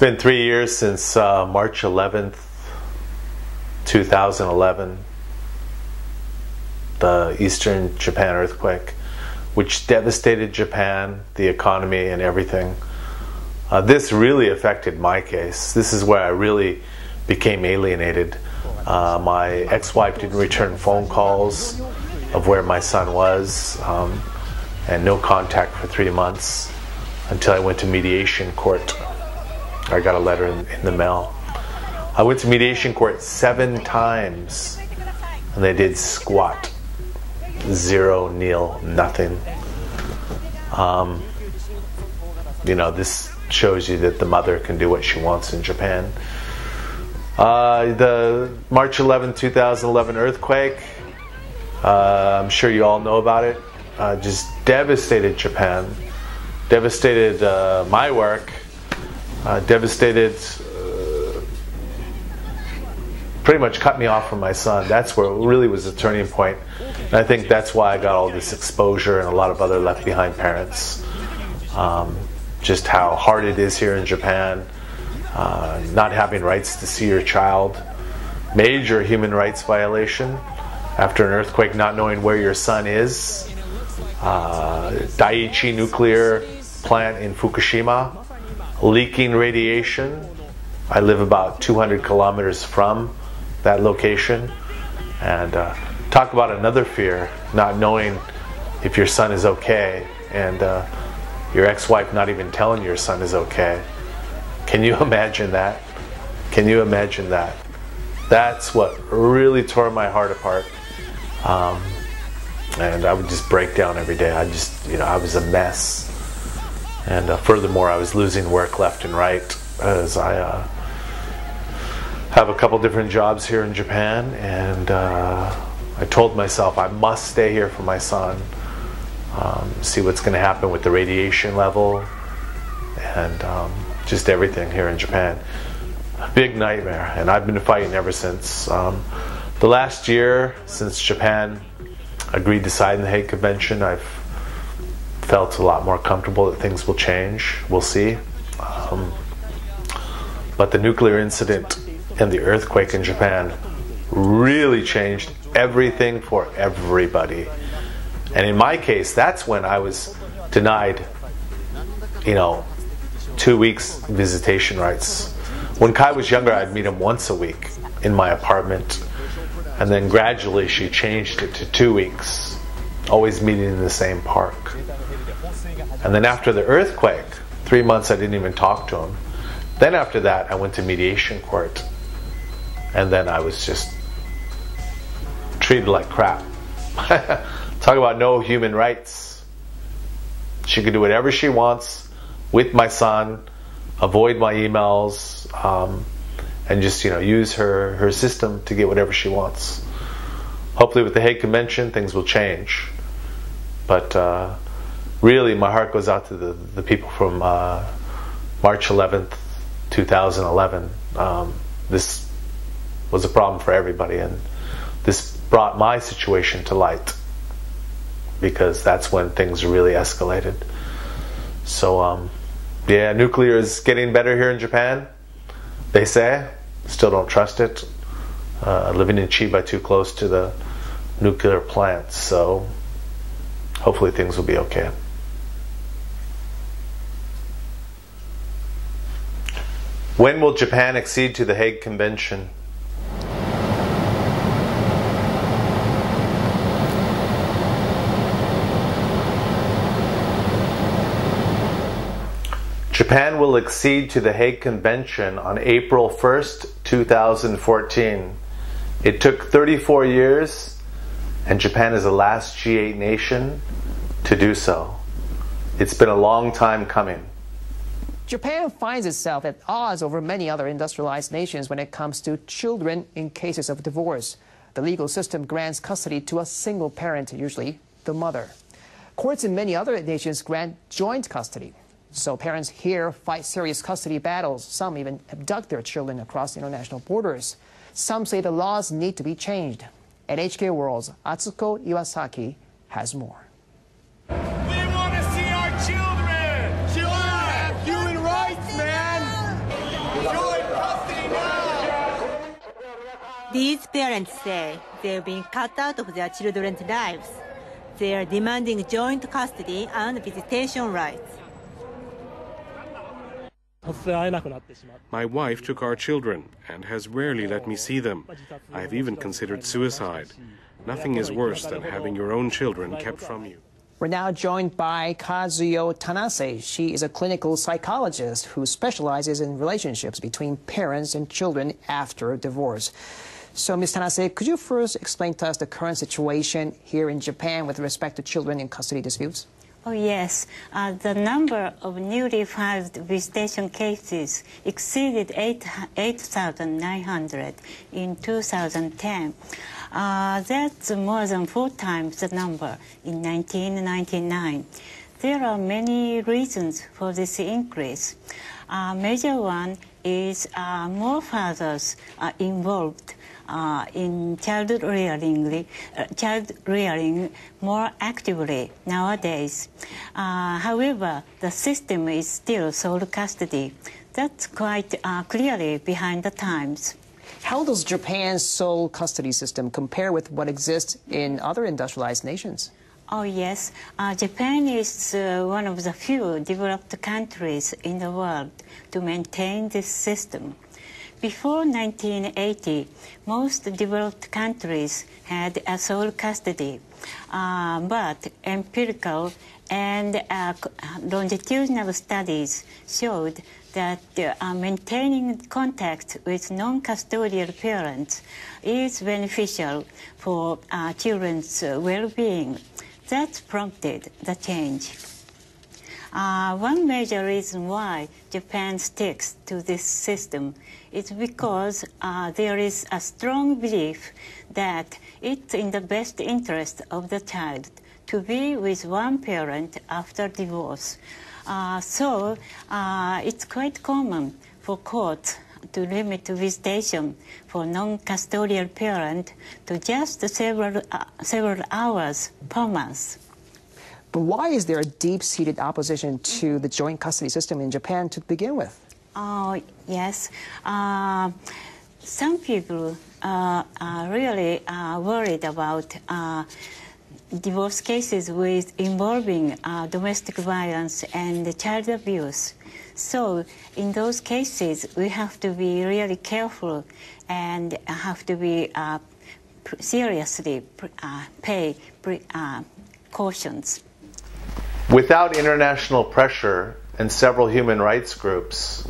been 3 years since March 11th, 2011, the Eastern Japan earthquake, which devastated Japan, the economy, and everything. This really affected my case. This is where I really became alienated. My ex-wife didn't return phone calls of where my son was, and no contact for 3 months until I went to mediation court. I got a letter in the mail. I went to mediation court 7 times, and they did squat. 0, nil, nothing. You know, this shows you that the mother can do what she wants in Japan. The March 11, 2011 earthquake, I'm sure you all know about it, just devastated Japan, devastated my work, devastated, pretty much cut me off from my son. That's where it really was a turning point. And I think that's why I got all this exposure and a lot of other left behind parents. Just how hard it is here in Japan, not having rights to see your child, major human rights violation after an earthquake, not knowing where your son is, Daiichi nuclear plant in Fukushima, leaking radiation. I live about 200 kilometers from that location, and talk about another fear, not knowing if your son is okay, and your ex-wife not even telling your son is okay. Can you imagine that? Can you imagine that? That's what really tore my heart apart. And I would just break down every day. I just, I was a mess. And furthermore, I was losing work left and right as I have a couple different jobs here in Japan, and I told myself I must stay here for my son, see what's going to happen with the radiation level, and just everything here in Japan. A big nightmare, and I've been fighting ever since. The last year, since Japan agreed to sign the Hague Convention, I've felt a lot more comfortable that things will change. We'll see. But the nuclear incident and the earthquake in Japan really changed everything for everybody. And in my case, that's when I was denied, 2 weeks visitation rights. When Kai was younger, I'd meet him once a week in my apartment. And then gradually she changed it to 2 weeks, always meeting in the same park. And then after the earthquake, 3 months I didn't even talk to him. Then after that, I went to mediation court. And then I was just treated like crap. Talk about no human rights. She could do whatever she wants with my son, avoid my emails, and just use her system to get whatever she wants. Hopefully with the Hague Convention, things will change. But really, my heart goes out to the people from March 11th, 2011. This was a problem for everybody, and this brought my situation to light, because that's when things really escalated. So yeah, nuclear is getting better here in Japan, they say. Still don't trust it. Living in Chiba, too close to the nuclear plants, so hopefully things will be okay. When will Japan accede to the Hague Convention? Japan will accede to the Hague Convention on April 1st, 2014. It took 34 years, and Japan is the last G8 nation to do so. It's been a long time coming. Japan finds itself at odds over many other industrialized nations when it comes to children in cases of divorce. The legal system grants custody to a single parent, usually the mother. Courts in many other nations grant joint custody. So parents here fight serious custody battles. Some even abduct their children across international borders. Some say the laws need to be changed. At HK World's Atsuko Iwasaki has more. We want to see our children! Children have human rights, man! These parents say they've been cut out of their children's lives. They are demanding joint custody and visitation rights. My wife took our children and has rarely let me see them. I have even considered suicide. Nothing is worse than having your own children kept from you. We're now joined by Kazuyo Tanase. She is a clinical psychologist who specializes in relationships between parents and children after divorce. So, Ms. Tanase, could you first explain to us the current situation here in Japan with respect to children in custody disputes? Oh, yes. The number of newly filed visitation cases exceeded 8,900 in 2010. That's more than 4 times the number in 1999. There are many reasons for this increase. Major one is more fathers are involved in child rearing more actively nowadays. However, the system is still sole custody. That's quite clearly behind the times. How does Japan's sole custody system compare with what exists in other industrialized nations? Oh, yes. Japan is one of the few developed countries in the world to maintain this system. Before 1980, most developed countries had a sole custody, but empirical and longitudinal studies showed that maintaining contact with non-custodial parents is beneficial for children's well-being. That prompted the change. One major reason why Japan sticks to this system is because there is a strong belief that it's in the best interest of the child to be with one parent after divorce. So it's quite common for courts to limit visitation for non-custodial parent to just several hours per month. But why is there a deep-seated opposition to the joint custody system in Japan to begin with? Oh, yes. Some people are really worried about divorce cases involving domestic violence and child abuse. So in those cases, we have to be really careful and have to be seriously pay cautions. Without international pressure and several human rights groups,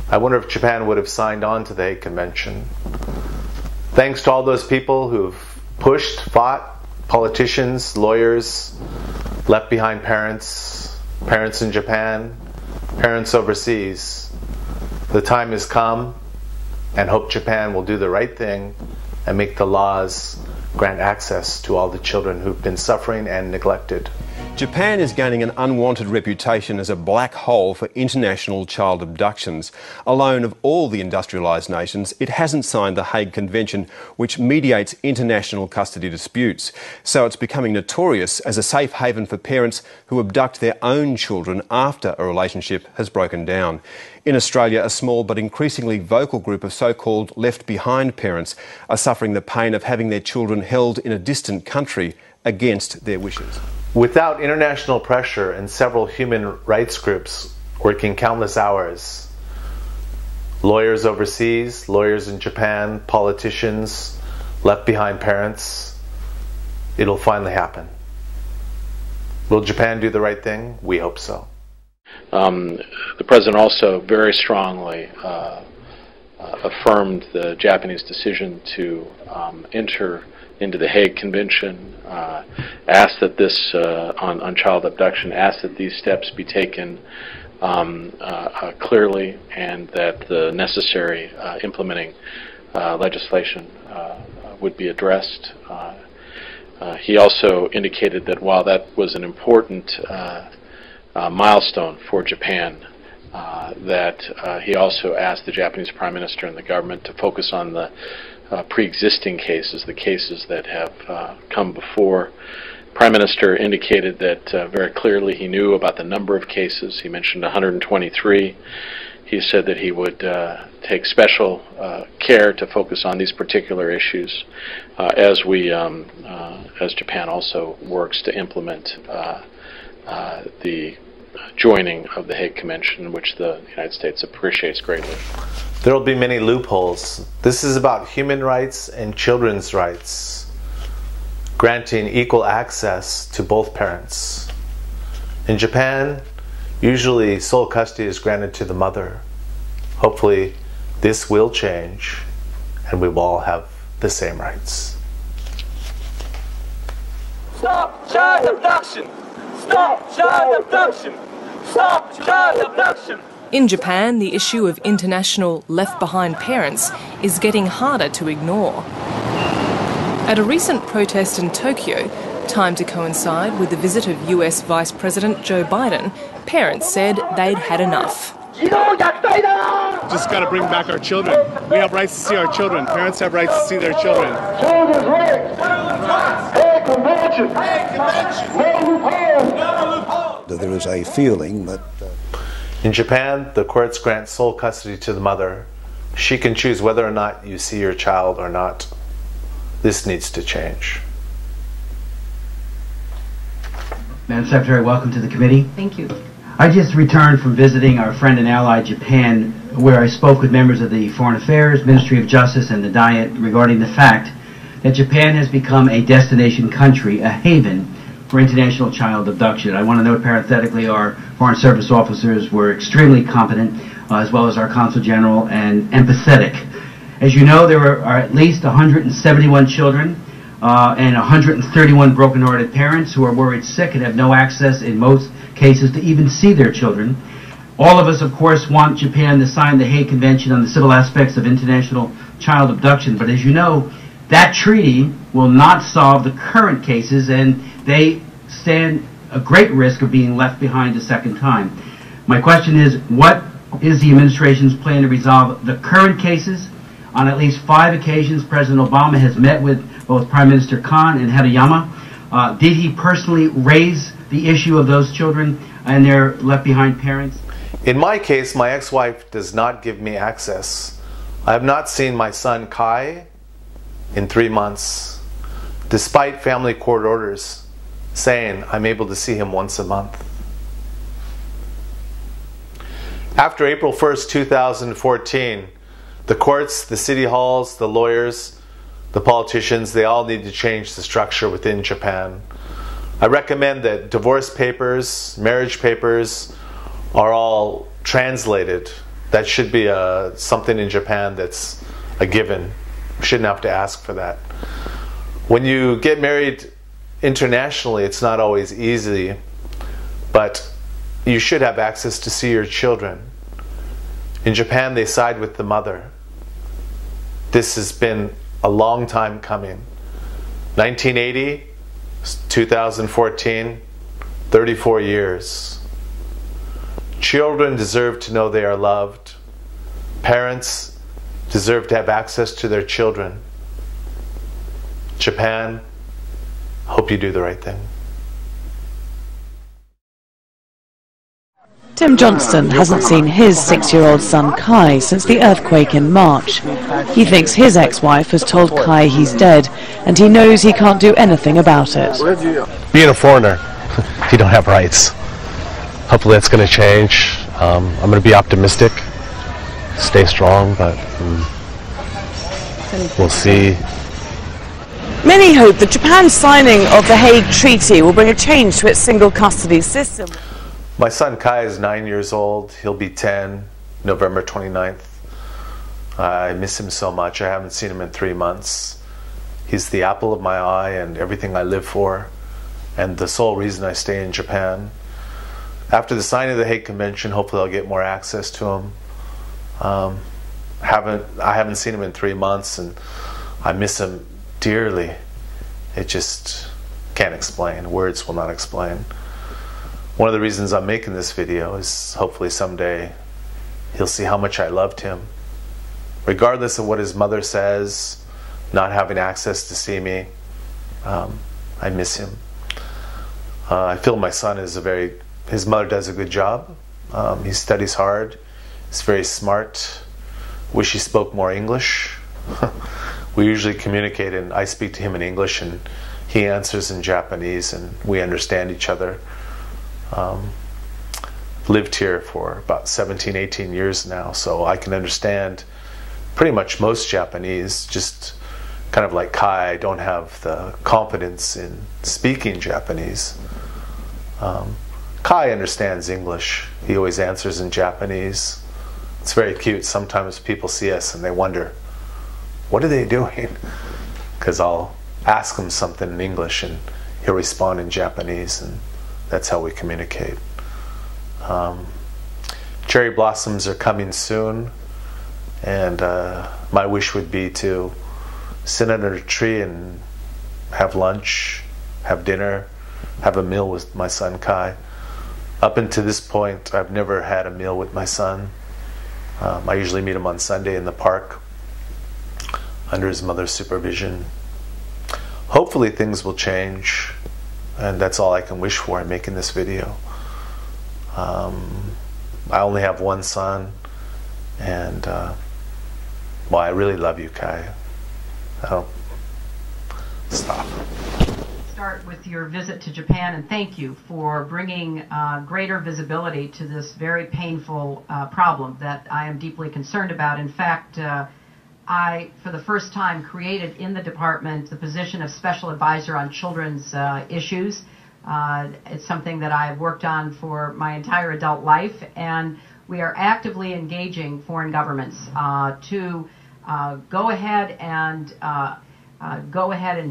I wonder if Japan would have signed on to the Hague Convention. Thanks to all those people who've pushed, fought, politicians, lawyers, left behind parents, parents in Japan, parents overseas. The time has come, and hope Japan will do the right thing and make the laws grant access to all the children who've been suffering and neglected. Japan is gaining an unwanted reputation as a black hole for international child abductions. Alone of all the industrialised nations, it hasn't signed the Hague Convention, which mediates international custody disputes. So it's becoming notorious as a safe haven for parents who abduct their own children after a relationship has broken down. In Australia, a small but increasingly vocal group of so-called left-behind parents are suffering the pain of having their children held in a distant country against their wishes. Without international pressure and several human rights groups working countless hours, lawyers overseas, lawyers in Japan, politicians, left behind parents, it'll finally happen. Will Japan do the right thing? We hope so. The President also very strongly affirmed the Japanese decision to enter into the Hague Convention, asked that this, on child abduction, asked that these steps be taken clearly and that the necessary implementing legislation would be addressed. He also indicated that while that was an important milestone for Japan, that he also asked the Japanese Prime Minister and the government to focus on the pre-existing cases, the cases that have come before. Prime Minister indicated that very clearly he knew about the number of cases. He mentioned 123. he said that he would take special care to focus on these particular issues as Japan also works to implement the joining of the Hague Convention, which the United States appreciates greatly. There will be many loopholes. This is about human rights and children's rights, granting equal access to both parents. In Japan, usually sole custody is granted to the mother. Hopefully, this will change, and we will all have the same rights. Stop child abduction! Stop child abduction! Stop child abduction! In Japan, the issue of international left-behind parents is getting harder to ignore. At a recent protest in Tokyo, timed to coincide with the visit of US Vice President Joe Biden, parents said they'd had enough. Just got to bring back our children. We have rights to see our children. Parents have rights to see their children. Children's rights! Hague Convention! No loophole! There is a feeling that... In Japan, the courts grant sole custody to the mother. She can choose whether or not you see your child or not. This needs to change. Madam Secretary, welcome to the committee. Thank you. I just returned from visiting our friend and ally Japan, where I spoke with members of the Foreign Affairs, Ministry of Justice, and the Diet regarding the fact that Japan has become a destination country, a haven for international child abduction. I want to note parenthetically our Foreign Service officers were extremely competent, as well as our Consul General, and empathetic. As you know, there are at least 171 children and 131 broken-hearted parents who are worried sick and have no access in most cases to even see their children. All of us, of course, want Japan to sign the Hague Convention on the Civil Aspects of International Child Abduction, but as you know, that treaty will not solve the current cases, and they stand a great risk of being left behind a second time. My question is, what is the administration's plan to resolve the current cases? On at least 5 occasions, President Obama has met with both Prime Minister Khan and Harayama. Did he personally raise the issue of those children and their left-behind parents? In my case, my ex-wife does not give me access. I have not seen my son Kai in 3 months, despite family court orders saying I'm able to see him once a month. After April 1st, 2014, the courts, the city halls, the lawyers, the politicians, they all need to change the structure within Japan. I recommend that divorce papers, marriage papers are all translated. That should be something in Japan that's a given. We shouldn't have to ask for that. When you get married internationally, it's not always easy, but you should have access to see your children. In Japan, they side with the mother. This has been a long time coming. 1980, 2014, 34 years. Children deserve to know they are loved. Parents deserve to have access to their children. Japan, hope you do the right thing. Tim Johnston hasn't seen his 6-year-old son Kai since the earthquake in March. He thinks his ex-wife has told Kai he's dead, and he knows he can't do anything about it. Being a foreigner, you don't have rights. Hopefully that's going to change. I'm going to be optimistic, stay strong, but we'll see. Many hope that Japan's signing of the Hague Treaty will bring a change to its single custody system. My son Kai is 9 years old. He'll be 10 November 29th. I miss him so much. I haven't seen him in 3 months. He's the apple of my eye and everything I live for, and the sole reason I stay in Japan. After the signing of the Hague Convention, hopefully I'll get more access to him. I haven't seen him in 3 months, and I miss him dearly. It just can't explain. Words will not explain. One of the reasons I'm making this video is hopefully someday he'll see how much I loved him. Regardless of what his mother says, not having access to see me, I miss him. I feel my son is his mother does a good job. He studies hard, He's very smart. Wish he spoke more English. We usually communicate, and I speak to him in English and he answers in Japanese, and we understand each other. Lived here for about 17, 18 years now, so I can understand pretty much most Japanese. Just kind of like Kai, I don't have the confidence in speaking Japanese. Kai understands English. He always answers in Japanese. It's very cute. Sometimes people see us and they wonder, what are they doing? Because I'll ask him something in English and he'll respond in Japanese, and that's how we communicate. Cherry blossoms are coming soon, and my wish would be to sit under a tree and have lunch, have dinner, have a meal with my son Kai. Up until this point, I've never had a meal with my son. I usually meet him on Sunday in the park under his mother's supervision. Hopefully things will change, and that's all I can wish for in making this video. I only have one son, and well, I really love you, Kai. Oh, stop. Start with your visit to Japan, and thank you for bringing greater visibility to this very painful problem that I am deeply concerned about. In fact, I, for the first time, created in the department the position of Special Advisor on Children's Issues. It's something that I've worked on for my entire adult life, and we are actively engaging foreign governments to go ahead and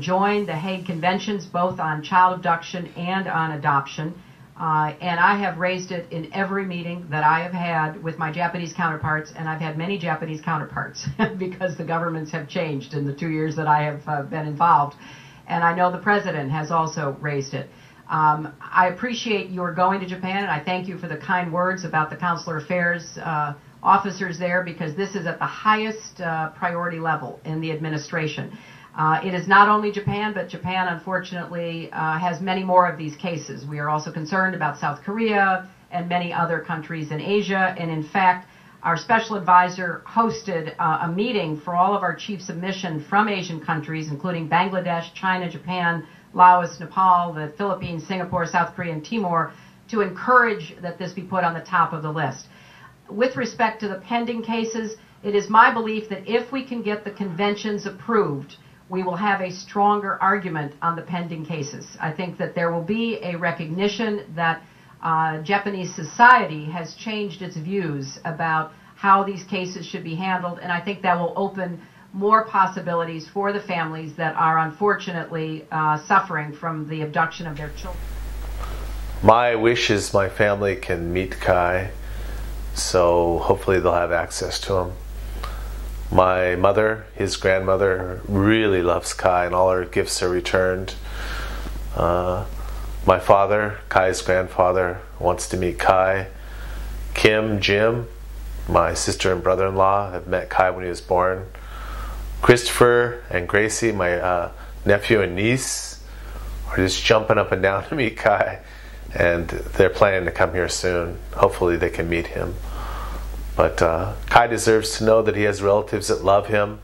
join the Hague Conventions, both on child abduction and on adoption. And I have raised it in every meeting that I have had with my Japanese counterparts, and I've had many Japanese counterparts because the governments have changed in the 2 years that I have been involved. And I know the President has also raised it. I appreciate your going to Japan, and I thank you for the kind words about the consular affairs officers there, because this is at the highest priority level in the administration. It is not only Japan, but Japan, unfortunately, has many more of these cases. We are also concerned about South Korea and many other countries in Asia. And in fact, our special advisor hosted a meeting for all of our chiefs of mission from Asian countries, including Bangladesh, China, Japan, Laos, Nepal, the Philippines, Singapore, South Korea, and Timor, to encourage that this be put on the top of the list. With respect to the pending cases, it is my belief that if we can get the conventions approved, we will have a stronger argument on the pending cases. I think that there will be a recognition that Japanese society has changed its views about how these cases should be handled, and I think that will open more possibilities for the families that are unfortunately suffering from the abduction of their children. My wish is my family can meet Kai, so hopefully they'll have access to him. My mother, his grandmother, really loves Kai, and all her gifts are returned. My father, Kai's grandfather, wants to meet Kai. Kim, Jim, my sister and brother-in-law, have met Kai when he was born. Christopher and Gracie, my nephew and niece, are just jumping up and down to meet Kai, and they're planning to come here soon. Hopefully they can meet him. But Kai deserves to know that he has relatives that love him,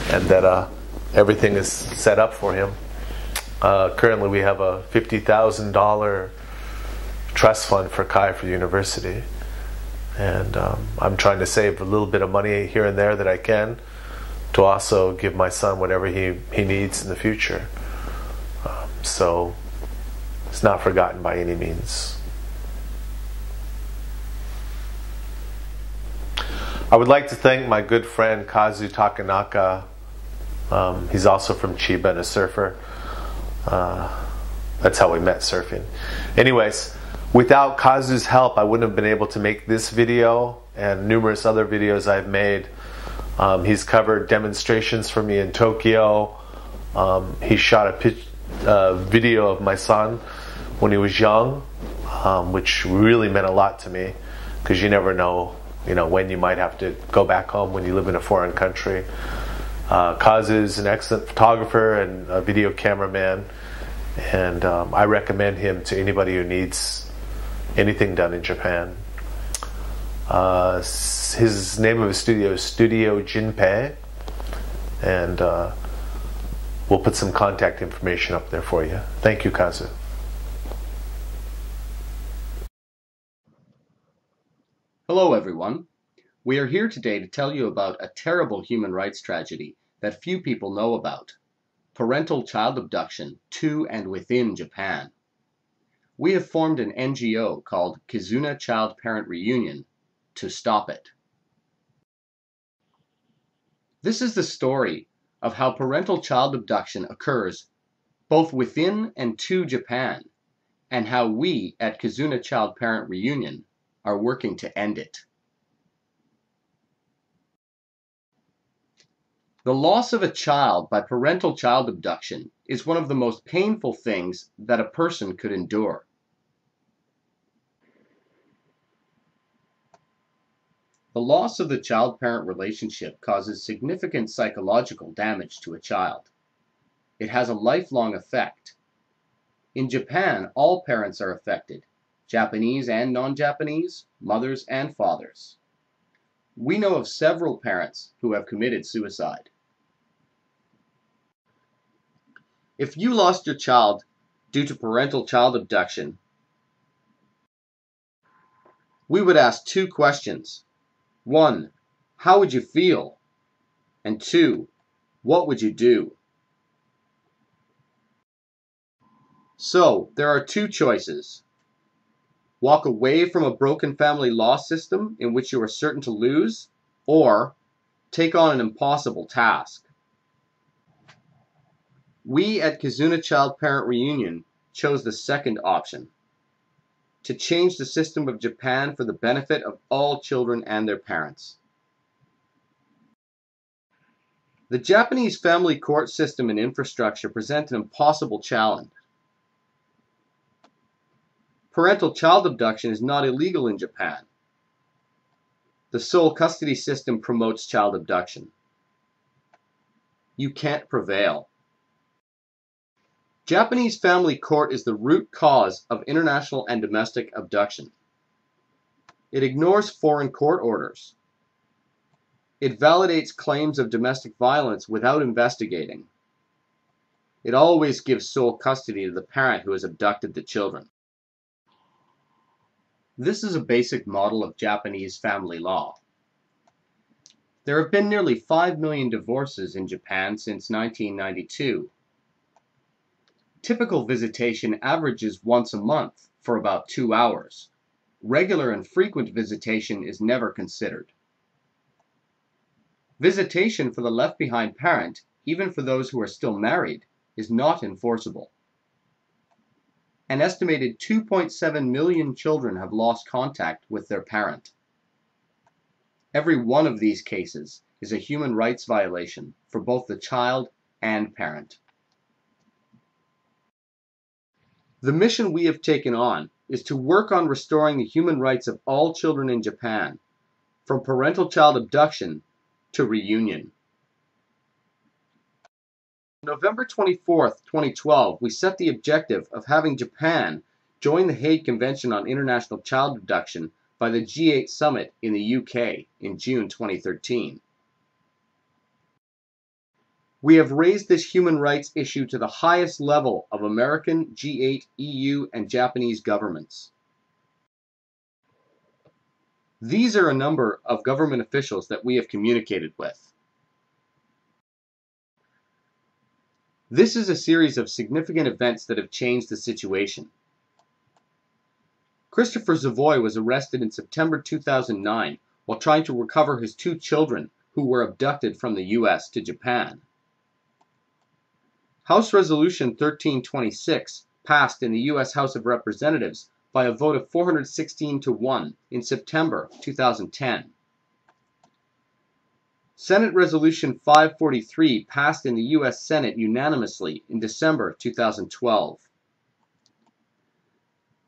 and that everything is set up for him. Currently we have a $50,000 trust fund for Kai for university, and I'm trying to save a little bit of money here and there that I can to also give my son whatever he needs in the future. So it's not forgotten by any means. I would like to thank my good friend Kazu Takanaka. He's also from Chiba and a surfer. That's how we met, surfing. Anyways, without Kazu's help, I wouldn't have been able to make this video and numerous other videos I've made. He's covered demonstrations for me in Tokyo. He shot a video of my son when he was young, which really meant a lot to me, because you never know, when you might have to go back home when you live in a foreign country. Kazu is an excellent photographer and a video cameraman, and I recommend him to anybody who needs anything done in Japan. His name of his studio is Studio Jinpei, and we'll put some contact information up there for you. Thank you, Kazu. Hello, everyone. We are here today to tell you about a terrible human rights tragedy that few people know about: parental child abduction to and within Japan. We have formed an NGO called Kizuna Child Parent Reunion to stop it. This is the story of how parental child abduction occurs both within and to Japan, and how we at Kizuna Child Parent Reunion are working to end it. The loss of a child by parental child abduction is one of the most painful things that a person could endure. The loss of the child-parent relationship causes significant psychological damage to a child. It has a lifelong effect. In Japan, all parents are affected, Japanese and non-Japanese, mothers and fathers. We know of several parents who have committed suicide. If you lost your child due to parental child abduction, we would ask two questions. 1. How would you feel? And 2. What would you do? So, there are two choices. Walk away from a broken family law system in which you are certain to lose, or take on an impossible task. We at Kizuna Child Parent Reunion chose the second option: to change the system of Japan for the benefit of all children and their parents. The Japanese family court system and infrastructure present an impossible challenge. Parental child abduction is not illegal in Japan. The sole custody system promotes child abduction. You can't prevail. Japanese family court is the root cause of international and domestic abduction. It ignores foreign court orders. It validates claims of domestic violence without investigating. It always gives sole custody to the parent who has abducted the children. This is a basic model of Japanese family law. There have been nearly 5 million divorces in Japan since 1992. Typical visitation averages once a month for about 2 hours. Regular and frequent visitation is never considered. Visitation for the left-behind parent, even for those who are still married, is not enforceable. An estimated 2.7 million children have lost contact with their parent. Every one of these cases is a human rights violation for both the child and parent. The mission we have taken on is to work on restoring the human rights of all children in Japan, from parental child abduction to reunion. On November 24, 2012, we set the objective of having Japan join the Hague Convention on International Child Abduction by the G8 Summit in the UK in June 2013. We have raised this human rights issue to the highest level of American, G8, EU, and Japanese governments. These are a number of government officials that we have communicated with. This is a series of significant events that have changed the situation. Christopher Zavoy was arrested in September 2009 while trying to recover his 2 children who were abducted from the US to Japan. House Resolution 1326 passed in the U.S. House of Representatives by a vote of 416 to 1 in September 2010. Senate Resolution 543 passed in the U.S. Senate unanimously in December 2012.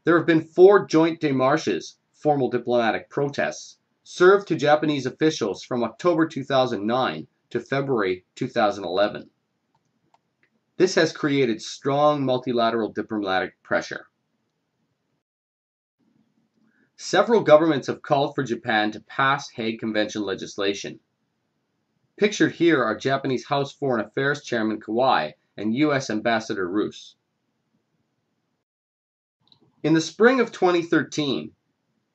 There have been 4 joint démarches, formal diplomatic protests, served to Japanese officials from October 2009 to February 2011. This has created strong multilateral diplomatic pressure. Several governments have called for Japan to pass Hague Convention legislation. Pictured here are Japanese House Foreign Affairs Chairman Kawai and U.S. Ambassador Roos. In the spring of 2013,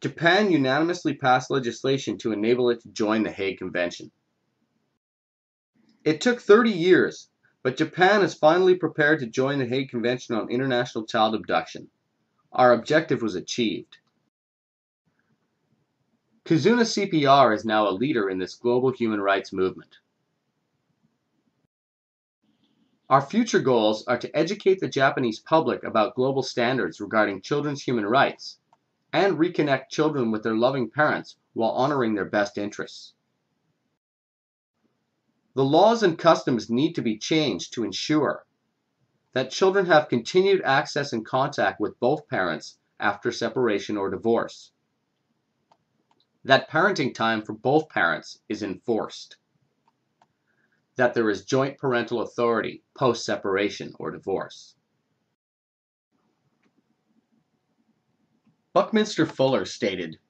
Japan unanimously passed legislation to enable it to join the Hague Convention. It took 30 years, but Japan is finally prepared to join the Hague Convention on International Child Abduction. Our objective was achieved. Kizuna CPR is now a leader in this global human rights movement. Our future goals are to educate the Japanese public about global standards regarding children's human rights and reconnect children with their loving parents while honoring their best interests. The laws and customs need to be changed to ensure that children have continued access and contact with both parents after separation or divorce, that parenting time for both parents is enforced, that there is joint parental authority post-separation or divorce. Buckminster Fuller stated,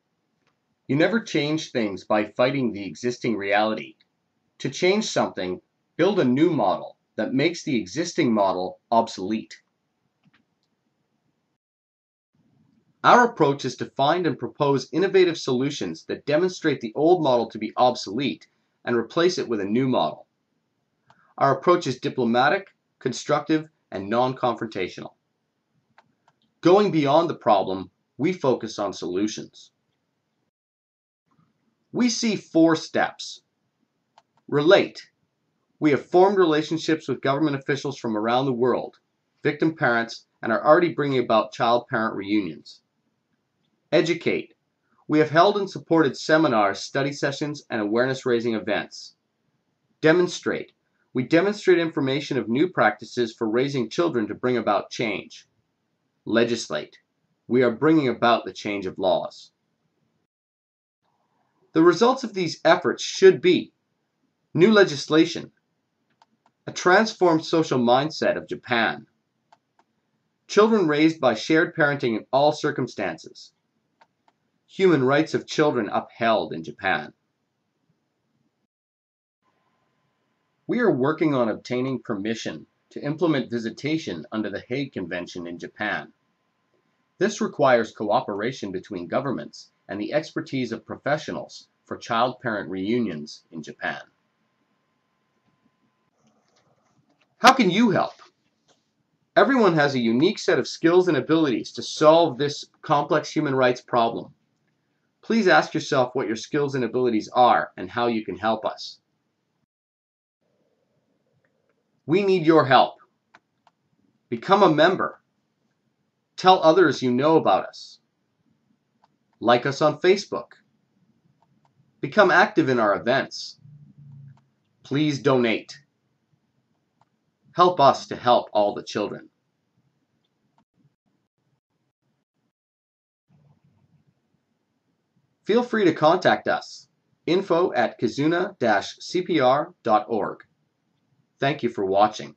"You never change things by fighting the existing reality. To change something, build a new model that makes the existing model obsolete." Our approach is to find and propose innovative solutions that demonstrate the old model to be obsolete and replace it with a new model. Our approach is diplomatic, constructive, and non-confrontational. Going beyond the problem, we focus on solutions. We see 4 steps. Relate. We have formed relationships with government officials from around the world, victim parents, and are already bringing about child-parent reunions. Educate. We have held and supported seminars, study sessions, and awareness-raising events. Demonstrate. We demonstrate information of new practices for raising children to bring about change. Legislate. We are bringing about the change of laws. The results of these efforts should be new legislation, a transformed social mindset of Japan, children raised by shared parenting in all circumstances, human rights of children upheld in Japan. We are working on obtaining permission to implement visitation under the Hague Convention in Japan. This requires cooperation between governments and the expertise of professionals for child-parent reunions in Japan. How can you help? Everyone has a unique set of skills and abilities to solve this complex human rights problem. Please ask yourself what your skills and abilities are and how you can help us. We need your help. Become a member. Tell others you know about us. Like us on Facebook. Become active in our events. Please donate. Help us to help all the children. Feel free to contact us. info@kizuna-cpr.org. Thank you for watching.